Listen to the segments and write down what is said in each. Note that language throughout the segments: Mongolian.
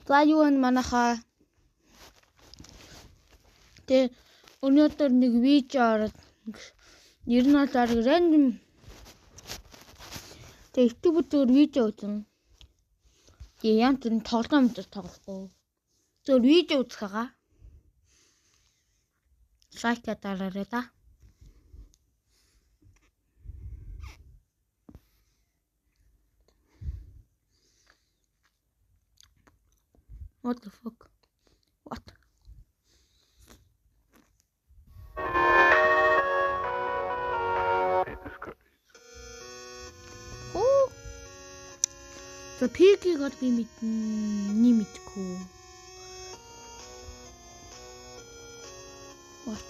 За юу вэ манайхаа. Тэ өнөөдөр нэг видео ороод ер нь бол рандом тэ YouTube дээр видео үзэн. Янз бүрийн тоглоом тоглохгүй. Зөв видео үзэх байгаа. Лайк дараарай та. What the fuck? What? Oh. За пикийг бол би мэдгүй. What?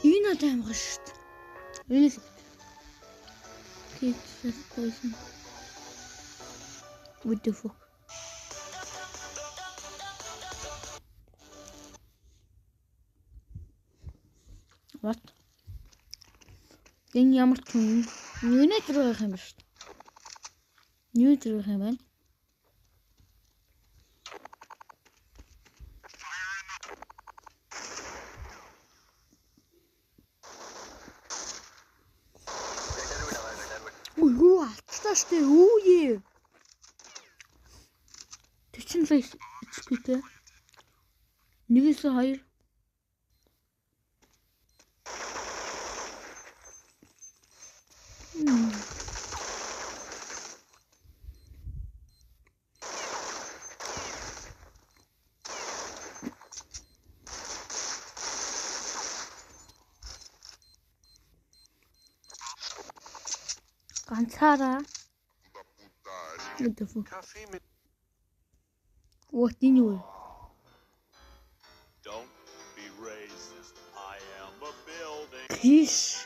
Энэ аимгаа шүү дээ. Энэс. Китс байсан. What the fuck? What? Энэ ямар ч юм. Нүнэ зураг байх юм ба шүү дээ. New зураг юм байна. Юу алтаа штэ үе. Тэчин л HP-тэй. 1-2 ганцаараа What in you? Don't be racist. I am a building. Kish.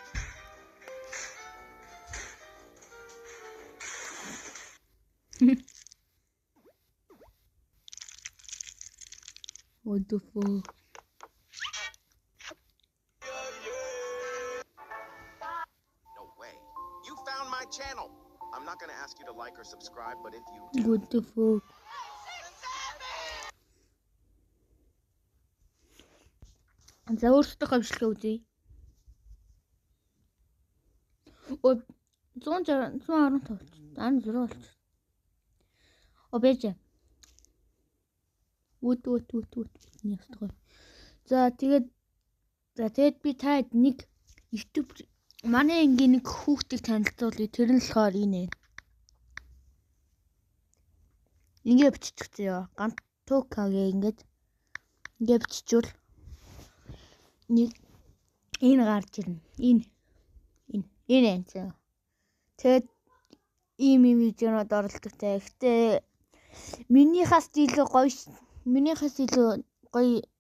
What the fuck? No way. You found my channel. I'm not gonna ask you to like or subscribe, but if you do. What the fuck? За өөртөө хавшлаа үзье. 115. Дан 0 болчих. Обэж. Үт. Ястгой. За тэгээд би таад нэг YouTube манай ингийн нэг хүүхдийг танилцуулъя. Тэр нь болохоор энэ. Ингээ биччихсэн. Гантукагээ ингээд биччихвэл нэг энэ гарч ирнэ. Энэ энэ. Тэгээд ийм видеонод оролцогтой. Гэтэ минийхээс илүү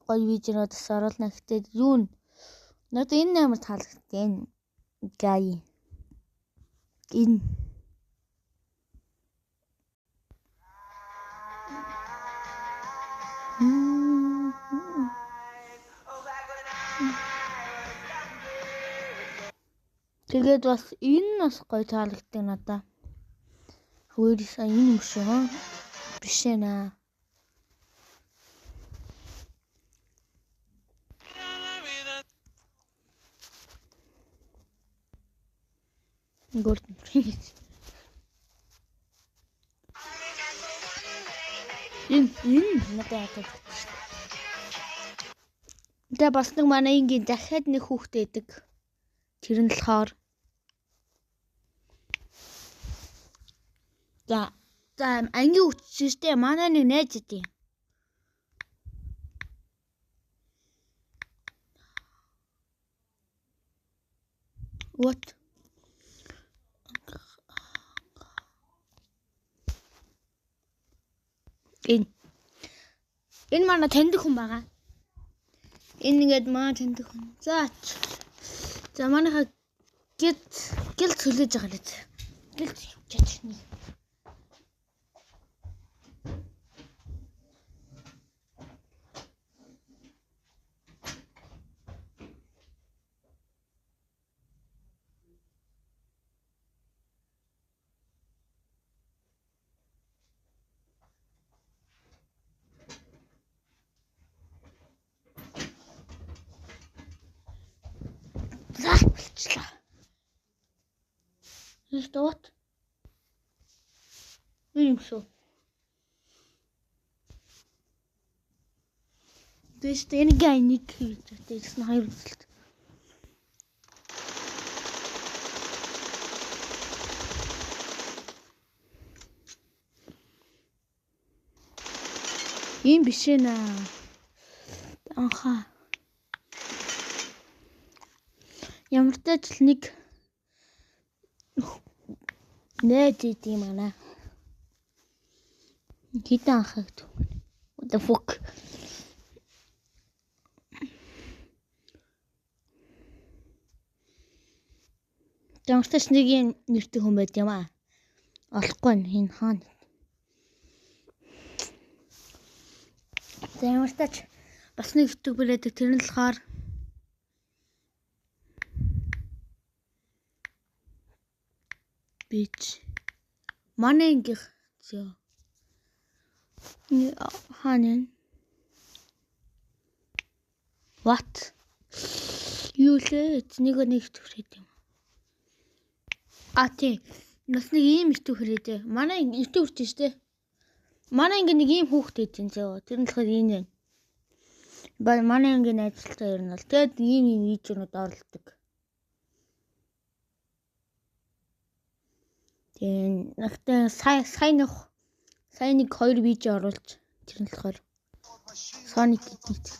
гоё видеонод оруулна. Гэтэ юу н надад энэ амар таалагдсан. Гай. Энэ тэгээд бас энэ бас гоё таалагдсан надаа. Хөөс энэ юм шиг биш ээ. Golden Prince. Надад тэ бас нэг манай ингийн дахиад нэг хүүхдээ идэг. Тэр нь болохоор за ангийн үчтэй манай нэг найз идэв. What? Энэ манай таньдаг хүн байгаа. Энэ ингээд манай таньдаг хүн. За манайха гэл цөлөж байгаа л. Гэл явчихж байна. болчихлоо. What? Юм шүү. Тэст энэ гайник хийж байсан хоёр үзэлт. Ийм биш ээ. Анхаа. Ямар ч ажил нэг нээд идэм манай. Хитэн анхаа гэдэг. What the fuck? Ямарч нэг юм нэртэй хүн байд юм аа. Олохгүй энэ хаана. Ямарч бас нэг ютубер байдаг. Тэр нь болохоор бич манайнгих зөө. Хаана. What? Юу лээ? Нэг төрхэд юм. Тий. Нас нэг ийм ютубер хийдэ. Манай ютубер ч штэ. Манай ингээ нэг ийм хүүхэд байдсан зөө. Тэр нь болохоор энэ байна. Манай ингээ ажилтаа ер нь бол тэгэд ийм видеонууд орлдог. Тэгээ нэгтээ сайн нэг 2 видео оруулж тэр нь болохоор Sonic гэдэг.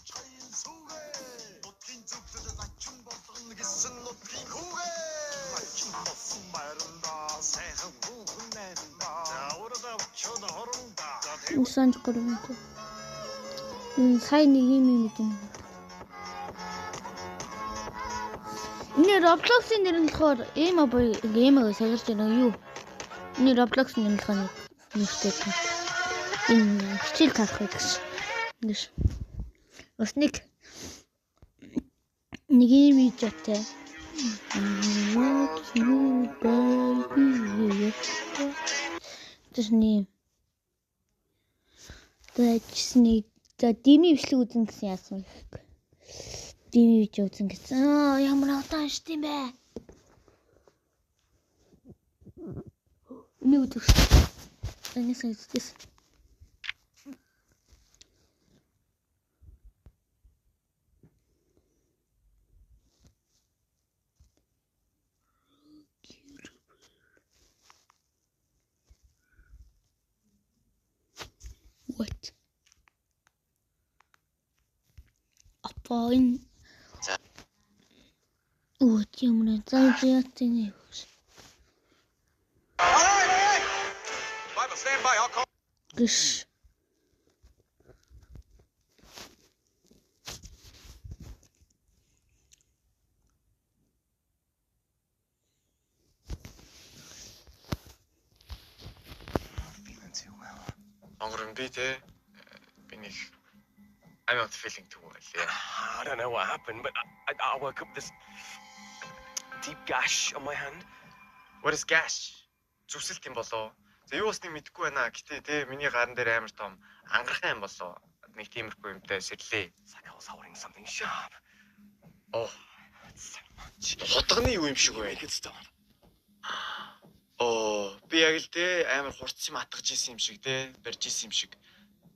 Инсан гөрөнд. Сайн нэг юм гэдэг. Энэ Roblox-ийн нэр нь болохоор Emo-boy геймээ сагарч байна юу? Энэ Roblox-ийн нэр нь болохоор нэртэй. Энэ хичээл тарах гэж. Ингэж. Бас нэг юм видеотэй. Тэсний Тэсний дими бичлэг үзэн гэсэн яасан бэ? Дими видео үзэн гэсэн. Ямар удаан штий бэ? Нэг үзэх. Таньсан үзтээс. What? Апаин. Вот юмна зайятын. Stand by, I'll call. Гш. Feeling too well. Онгорн би те би нэг I'm not feeling too well. Yeah. I don't know what happened, but I woke up this deep gash on my hand. What is gash? Зүсэлт юм болоо. За юу усны мэдэхгүй байна. Гэтэ те миний гарн дээр амар том ангарах юм болоо. Нэг тиймэрхүү юмтай сэрлээ. It's like I was holding something sharp. Oh, It's so much. хутганы юу юм шиг You байна. make it stop. Oh, би яг л те амар хурц юм атгаж исэн юм шиг те барьж исэн юм шиг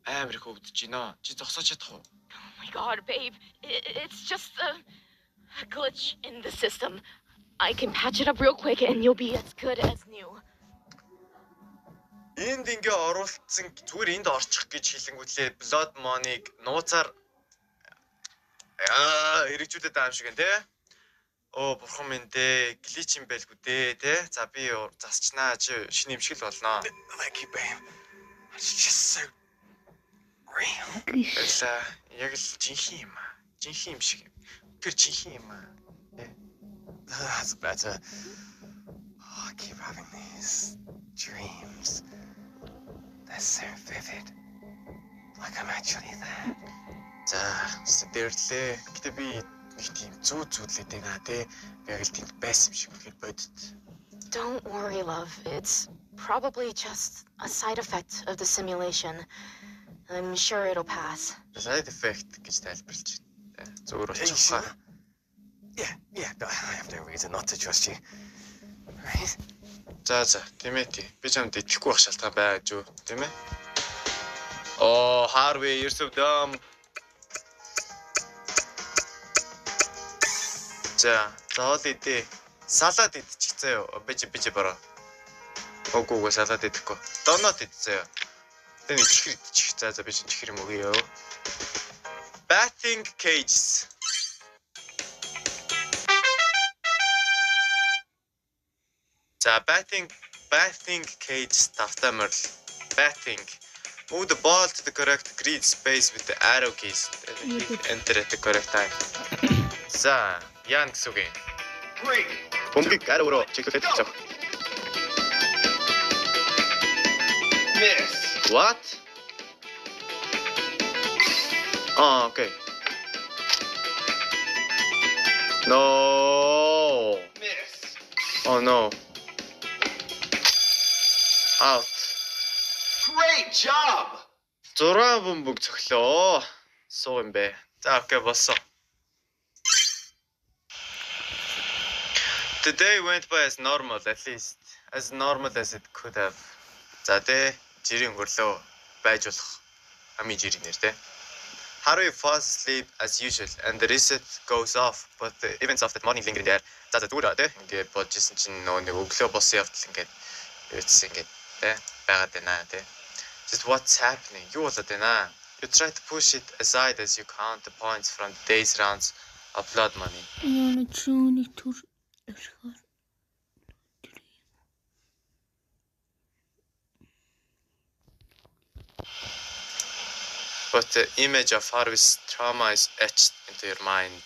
амар их өвдөж байна. Чи зогсооч чадах уу? Oh my god, babe. It's just a glitch in the system. I can patch it up real quick and you'll be as good as new. Энд ингээ оруулсан зүгээр энд орчих гэж хэлэнгүүтлээ Blood Money-г нууцаар хэрэгжүүлээд байгаа юм шиг байна те. Оо бурхан минь дээ, глич юм байлгүй дээ те. За би засчнаа чи шинэ юмшиг л болно. Thank you, babe. It's just so real. Баярлаа. Яг л жинхэнэ юм аа. Жинхэнэ юм шиг. Тэр жинхэнэ юм аа. That's better. Oh, I keep having these dreams. They're so vivid. Like I'm actually there. За, сэдэрлээ. Гэтэ би нэг тийм зүүдлээд байгаа те. Яг л тийм байсан юм шиг үнэхээр бодит. Don't worry, love. It's probably just a side effect of the simulation. I'm sure it'll pass. Side effect гэж тайлбарлаж байна. Зүгээр Are you болчихлоо. sure? Yeah, but I have no reason not to trust you. Right? За тийм ээ тий. Би чамд итгэхгүй байх шалтгаан байж юу, тийм ээ? Oh, Harvey, you're so dumb. За хоол идэ. Салаад идчих заяа. Бэж бараа. Үгүй салаад идэхгүй. Донот идчихээ. Тэн чихэр идчих. За би чихэр юм өгье ёо. Batting cages. За batting cage тавтамар. Batting. Move the ball to the correct grid space with the arrow keys. Enter at the correct time. За, яан гэсэн үг юм. Бомбиг арууро чиглүүлээд авчих. Miss. What? Oh, okay. No. Miss. Oh no. Out. Great job. 6 бомбог цоглоо. Суу юм бэ. За, окей, болсон. The day went by as normal, at least as normal as it could have. За тэ жирийн өнгөрлөө байж болох амийн жирийнэр тэ. Harvey falls asleep as usual and the reset goes off, but the events of that morning linger in the air. За зүгээр тэ. Ингээд бодож исэн чинь нөгөө нэг өглөө болсон явдал ингээд өвчсөн ингээд тэ байгаад байна тэ. Just what's happening? Юу болоод байна? You try to push it aside as you count the points from the day's rounds of blood money. Яна чууны төр өрхөөр. But the image of Harvey's trauma is etched into your mind.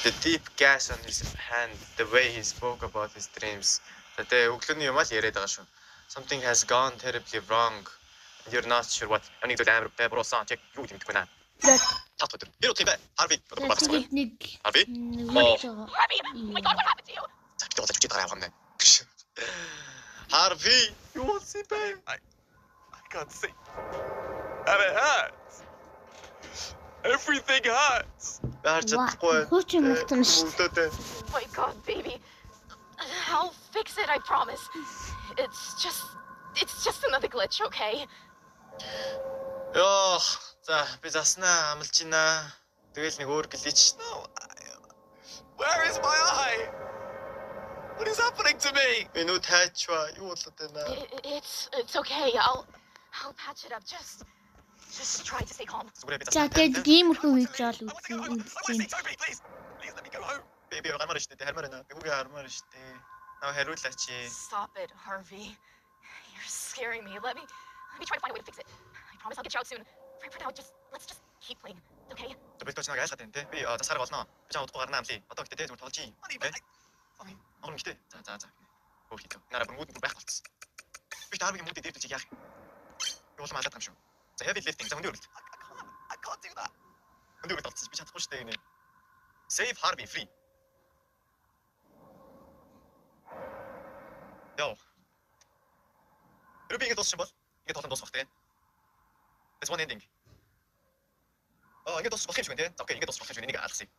The deep gash on his hand, the way he spoke about his dreams. That өглөөний юм аа л яриад байгаа шүү. Something has gone terribly wrong. You're not sure what. Амиг зүйл амар бэбросан чек юу юм бэ наа. Тат өдөр. Юу тийм бэ? Harvey. Нэг Harvey. Harvey! Oh my god, what happened to you? Тэгвэл ч байгаа юм байна. Harvey, you want to see babe? I can't see. And it hurts. Everything hurts. Баар чадахгүй. Хууч юм болтон шүү. Өвдөдөө. Oh my god, baby. I'll fix it, I promise. It's just another glitch, okay? Ёо, за би заснаа амлж байна. Тэгэл нэг өөр глич. No. Where is my eye? What is happening to me? Минут хайчва. Юу болоод байна? It's okay. I'll patch it up. Just try to stay calm. Зүгээр би За заснаа. тэгээд иймэрхүү видео л Honestly, Toby, please let me go home. Би гармаар штэ. Хармаар байна. Би үгүй хармаар штэ. Наа хариулаач. Stop it, Harvey. You're scaring me. Let me try to find a way to fix it. I promise I'll get you out soon. For now, let's just keep playing, okay? Би точно айлгаад байна те. Би засаараа болно. Би чам удахгүй гарнаа амлий. Одоо гэтээ те зүгээр тоглож ий. Honey, Огон гэтээ. За. Өөр хийх. Нараа бүгд байх болчихсон. Би Harvey-гийн мөдөд дээрдэж яах юм. Би улам алаад юм шүү. За heavy lifting. За өндөр өрөлт. I can't do that. Өндөр өрөлт болчихсон. Би чадахгүй штэ гинэ. Save Harvey free. Яа. Ruby ингээд дууссан бол ингээд тоглоом дуусах те. It's one ending. Ингээд дуусах юм шиг байна те. Окей, ингээд дуусах юм шиг нэг алгасыг.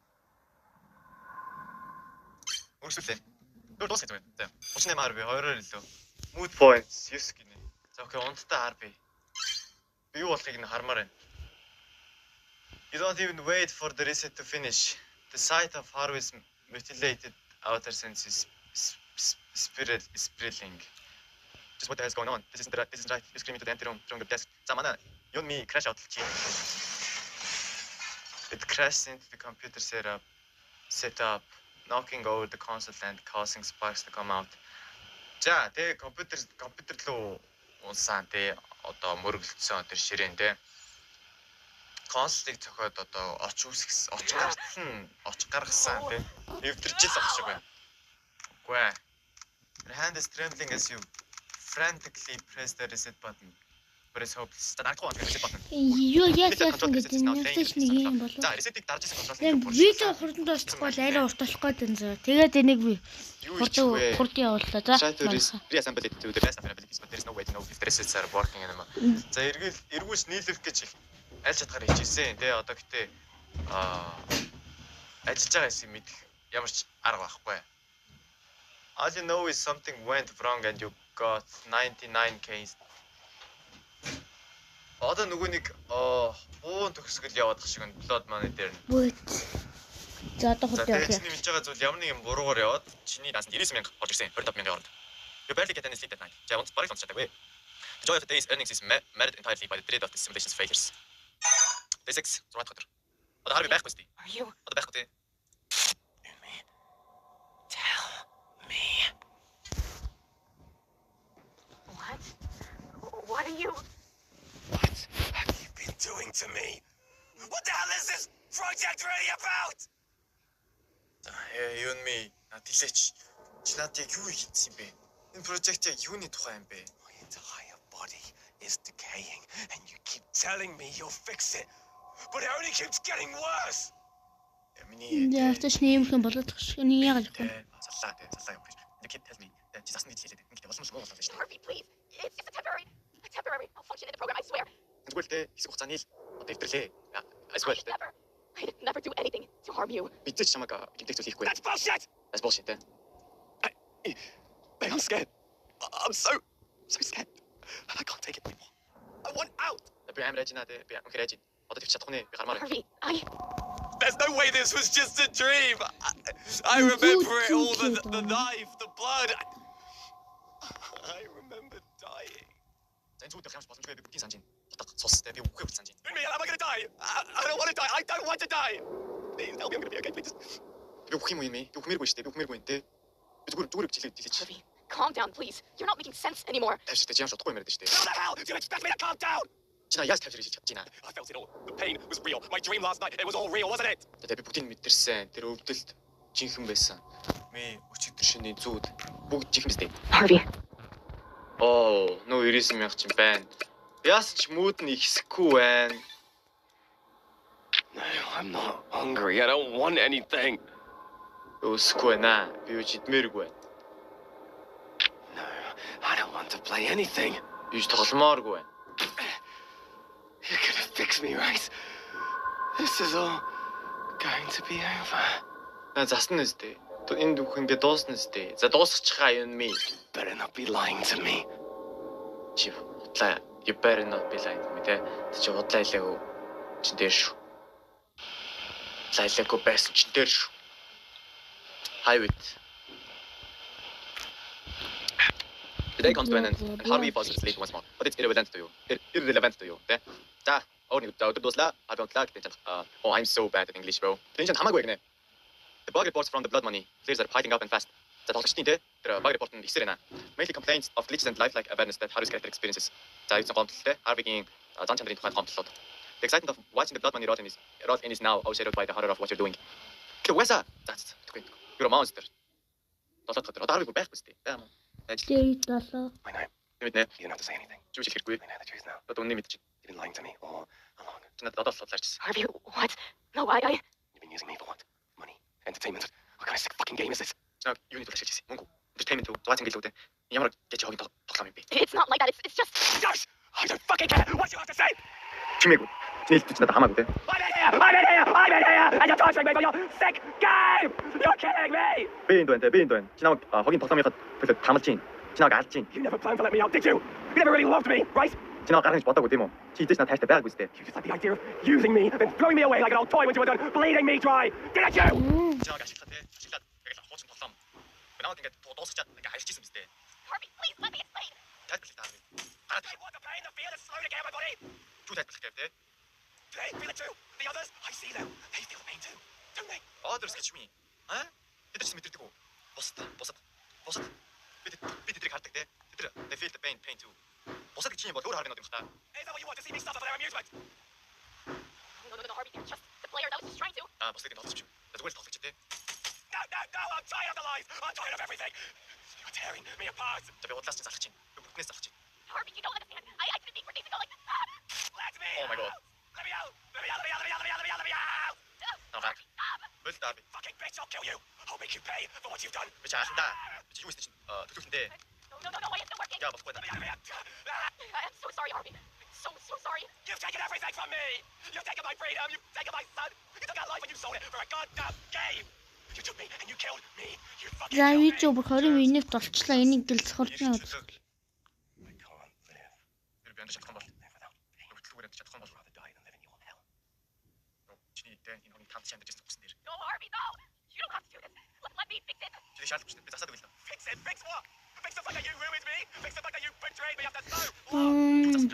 Өөрсөлөө. Өөр дуусах юм. За. 38 Harvey 2-оор илүү. Mood points 9 гинэ. За окей, унттай Harvey. Би юу болохыг нь хармаар байна. You don't even wait for the reset to finish. The sight of Harvey's mutilated outer senses spiraling. Just what the hell is going on? This isn't right. You scream into the empty room from the desk. За манай you and me crash out чи. It crashed into the computer setup, knocking over the console and causing sparks to come out. За тэгээ компьютер руу унсан тэ одоо мөргөлдсөн тэр ширээн тэ консолыг цохоод одоо оч гаргасан тэ эвдэрч л ах шиг байна. Үгүй. Your hand is trembling as you frantically press the reset button. But it's hopeless. За дараагийн reset button. юу яасан гэдэг нь яг нэг юм болов. За reset-ийг дарж исэн Тэгээд контрол. видео хурдан дуусахгүй бол арай урт болох гээд байна зөө. Тэгээд энийг би хурдан явууллаа. За. Reassemble it to the best of your abilities, but there is no way to know if the resets are working anymore. За эргүүлж нийлүүлэх гэж аль чадгаар хичээсэн. Тэгээ одоо гэтээ ажиллаж байгаа юм мэдэх ямар ч арга байхгүй. All you know is something went wrong and you got 99k. Одоо нөгөө нэг буун төгсгөл яваад ах шиг Blood Money дээр. Бүт. За одоо За хөтөө тэгээд явах. чиний мэдж байгаа зүйл ямар нэгэн буруугаар яваад чиний даас 90000 орж ирсэн. 25000 орнд. You barely get any sleep that night. За онц барыг сонсчихдаг вэ? The joy of the day's earnings is marred entirely by the dread of the simulation's failures. Day 6 зургаат өдөр. Одоо харви байхгүй сте. Are you? Одоо байхгүй те. Tell me. What? What are you? What have you been doing to me? What the hell is this project really about? You and me. Тэлээч. Чи надад яг юу хийсэн юм бэ? Энэ project яг юуны тухай юм бэ? My entire body is decaying, and you keep telling me you'll fix it, but it only keeps getting worse. Миний Яарташ нэмхэн болоод тах. Энийг яагаад явах вэ? саллаа юм биш. You keep telling me. Чи засны хэлээд байна. Ингээд болсон юм шүү дээ. Harvey, please. It's just a temporary malfunction in the program, I swear. Зүгээр дээ. Хэсэг хугацааны л одоо дэвтэрлээ. Эсвэл I'd never do anything to harm you. бидээ ч чамайг гинтэг зүйл хийхгүй. That's bullshit! That's bullshit те. I'm scared. I'm so scared. I can't take it anymore. I want out. Би амар ажинаа те. Би үнхээр ажин. Одоо төвч чадахгүй нэ. Би гармаар. Harvey, There's no way this was just a dream. I remember it all, the knife, the blood. I remember dying. За энэ зүйл ямар ч боломжгүй би бүгдийг санаж байна. Утга цус те. Би үгүй санаж байна. Am I gonna die? I don't want to die. I don't want to die. Please tell me I'm gonna be okay. Please. Би үхэх юм уу юм ээ? Би үхмээргүй шүү дээ. Би үхмээргүй энэ те. Би зүгээр хэлээд хэлээч. Harvey, calm down, please. You're not making sense anymore. Тавьштай чи ямар ч утгагүй юм яриад шүү дээ. How the hell do you expect me to calm down? Чи наа яаж тавьж ирж чадчихна? I felt it all. The pain was real. My dream last night, it was all real, wasn't it? За би бүгдийг мэдэрсэн. Тэр өвдөлт жинхэнэ байсан. Ми өчигдөр шиний зүуд бүгд жинхэнэ биз дээ. Harvey, Нөө 90000 ч юм байна. Яс ч мууд нь ихсэхгүй байна. No, I'm not hungry. I don't want anything. Өсөхгүй байна. Би үж идмээргүй байна. No, I don't want to play anything. Би үж тогломооргүй байна. You're gonna fix me, right? This is all going to be over. На засна үстэй. Энэ дүүх ингээд дуусна үстэй. За дуусчихаа юм ми. Better not be lying to me. Чи удлаа. You better not be lying to me те. Чи удлаа хэлээгүй. Чи дээр шүү. Лайлаагүй байсан чи дээр шүү. Highway. Today comes to an end. And Harvey falls asleep once more. But it's irrelevant to you. Irrelevant to you. Тэ? За, өдөр дуслаа. Авьяалаа гэдэг чинь I'm so bad at English, bro. Тэнцэн хамаагүй гинэ. The bug reports from the Blood Money players are piling up and fast. За тоглогчдын тэ тэр bug report нь ихсэр байна. Mainly complaints of glitches and lifelike awareness that Harvey's character experiences. За энэ гомдлолтой Harvey-гийн зан чанарын тухай гомдлолууд. The excitement of watching the Blood Money rot in is now overshadowed by the horror of what you're doing. Wesa. That's it. You're a monster. Толгой дотор одоо Harvey байхгүй сте. Баа мó. Дээд долоо. I know. Нэмэт нэ. You don't have to say anything. Юу ч хэлэхгүй. I know the truth now. Одоо үнэ мэдчих. You've been lying to me all along. Чи надад одоо судлаарчсан. Harvey, what? No, You've been using me for what? Money? Entertainment? What kind of sick fucking game is this? Чаг юуны төлөж хэлсэн. Мөнгө. Entertainment үү? Зугаатан гэлүүд. Ямар гэж хогийн тоглоом юм бэ? It's not like that. It's just. Gosh! I don't fucking care what you have to say! Чимээгүй. Чинэлт чи надад хамаагүй те. I'm in here! And you're torturing me for your sick game! You're killing me! Би энд байна те. Би энд байна. Чи намайг хогийн тоглоомынхад төлөв тамалж чинь. Чи намайг алж чинь. You never planned to let me out, did you? You never really loved me, right? Чи намайг гаргаж бодоогүй тийм үү? Чи идэж надад хайртай байгаагүй сте. You just like the idea of using me, then throwing me away like an old toy when you were done bleeding me dry. Didn't you? Чи намайг ашиглаад те. Ашиглаад яг л хуучин тоглоом. Би намайг ингээд дуусчихад ингээд хайрчижсэн биз дээ. Harvey, please let me explain. Тайлбарлах таа. I want the pain, the fear, the slow to get out of my body. Юу тайлбарлах гэв те? They feel it too. The others, I see them. They feel the pain too, don't they? Others гэж ми. Бид ч мэдэрдэг үү? Бусад. Бид тэдрийг хардаг те. Тэдэр they feel the pain too. Бусад гэж юм бол өөр харна гэдэг юм та. Is that what you want to see me suffer for their amusement? No, Harvey, you're just the player that was just trying to. Бусадыг тоглож юм. Зүгээр тоглож те. No, I'm tired of the lies. I'm tired of everything. You're tearing me apart. Би бодлоос чинь залах чинь. Би бүхнээс залах чинь. Harvey, you don't understand. I didn't think for things to go like this. Let me Oh my God. Let me out. Let me out. Наваа. Бэл таа би. Fucking bitch, I'll kill you. I'll make you pay for what you've done. Би чаасан да. Би юу истэ чинь төлөвлөндөө. No, why isn't it working? Яа болохгүй. Let me out. I'm so sorry, Harvey. so sorry. You've taken everything from me. You've taken my freedom. You've taken my son. You took our life and you sold it for a goddamn game. You took me and you killed me. You fucking За killed me. видео бүр 20 минут болчихлоо. Энийг дэлцхордно. I can't live. Тэр би андаж чадах юм бол. Live without pain. Хөдөлгөөр андаж чадах юм бол. I'd rather die than live in your hell. Чиний дээр энэ хүний тамд андаж ирсэн үгсэн дээр. No, Harvey, no. You don't have to do this. Let me fix it. Чиний шаардлагач би засаад өгөл. Fix it. Fix what? Fix the fact that you ruined me. Fix the fact that you betrayed me after so long.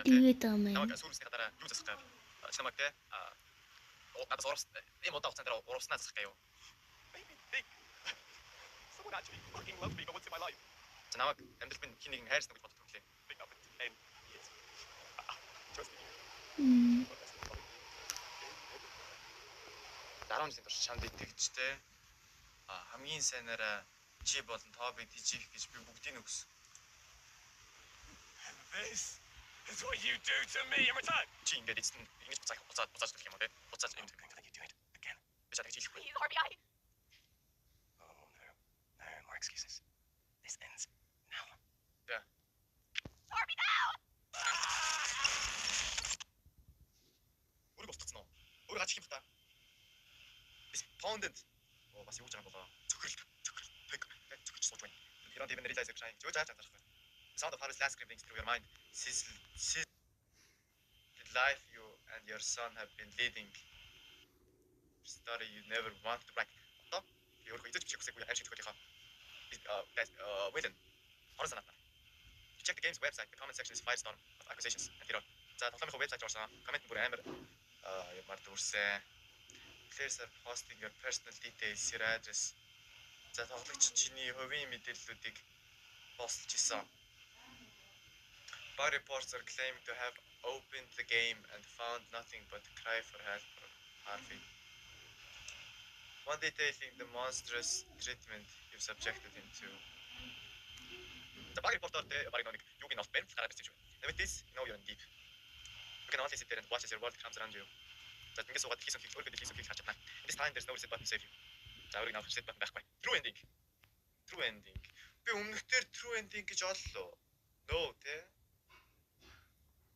Тэгээд байгаа мэн. Намайг сүрсний гадаараа юу засах вэ? Чинамаг те надад ийм удаа хугацаанд дээр урууснаа засах гэв. Made me think someone actually fucking loved me for once in my life. Намайг амьдрал минь хин нэгэн хайрсан гэж боддог юм лээ. Think of it. 10 years. Trust me. 10 жилийн турш чамд итгэжтэй хамгийн сайнараа чи болон Тобиг хийх гэж би бүгдийг өгсөн. This is what you do to me in return. Чи ингэж эцэст ингэж буцааж өгөх юм уу те? Буцааж юм. Let you do it again. Би чад хийж хэлэхгүй. Please, Harvey, Oh no. No more excuses. This ends now. Harvey, no! Өөрийгөө устгацсан уу? Өөрөө гач юм та. Respondent. Бас юу гэж байгаа болоо. Цөхрөлт. Цөхрөлт сууж байна. You don't even realize you're trying. Юу зааж байгаа юм. The sound of Harry's last scream rings through your mind. The life you and your son have been leading. Story you never want to write. Одоо би өөрөө идэж бичих хүсэхгүй хайр шиг төгөөлийнхаа. Within. Орон санаатаа. Check the game's website. The comment section is firestorm of accusations and terror. За тоглоомын вебсайт орсон. Коммент бүр амар ямар дүрсэн. Players are posting your personal details, your address. За тоглогч чиний хувийн мэдээллүүдийг постолж исэн. Bug reports are claiming to have opened the game and found nothing but cry for help from Harvey. One detailing the monstrous treatment you've subjected him to. The bug report баг нэг юуг нь олж баримт гараад ирсэн юм. With this, you know you're in deep. You can only sit there and watch as your world comes around you. За ингэж суугаад хийсэн хэрэг өөрөө хийсэн хэрэг харж чадна. In this time there's no reset button to save you. За өөрийг авах reset button байхгүй. True ending. True ending. Би өмнөхдөр true ending гэж оллоо. No те.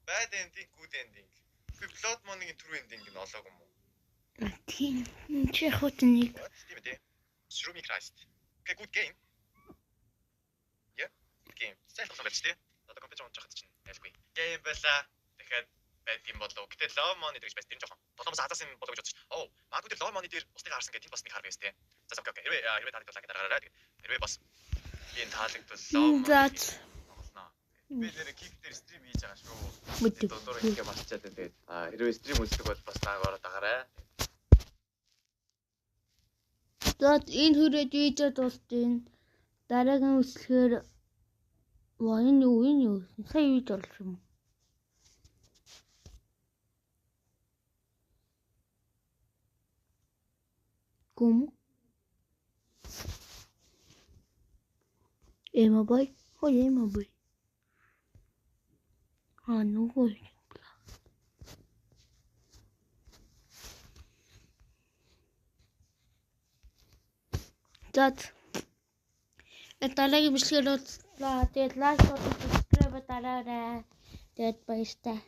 Bad ending, good ending. Би Blood Money-ийн true ending нь олоогүй юм уу? Тийм. Чи хотник. Тийм үү? Shroom Christ. Okay, good game. Yeah. Good game. Сайн тоглоом байж тээ. Одоо компьютер унж хахад чинь айлгүй. Game байла. Дахиад байд юм болов. Гэтэ Love Money гэж байж тэр жоохон. Тоглоомоос азаас юм болов гэж бодчих. Оо, магадгүй тэр Love Money дээр устыг харсан гэдэг бас нэг хар байс тээ. За окей. Хэрвээ таалагдвал дараарай. Хэрвээ бас би таалагдвал Love За. Би нэр кик дээр стрим хийж байгаа шүү. Мэдээ. Додор ингэ марчаад тэгээд хэрвээ стрим үздэг бол бас таагаар дагаарай. За энэ хүрээд видео дуусна. Дараагийн үслэхээр энэ юу? Сая видео болсон юм. Como? Emma boy? Olha Emma boy. Ah, não vou. Зад. Дараагийн бичлэгээр тэгээд лайк, subscribe дараарай. Тэгээд баяртай.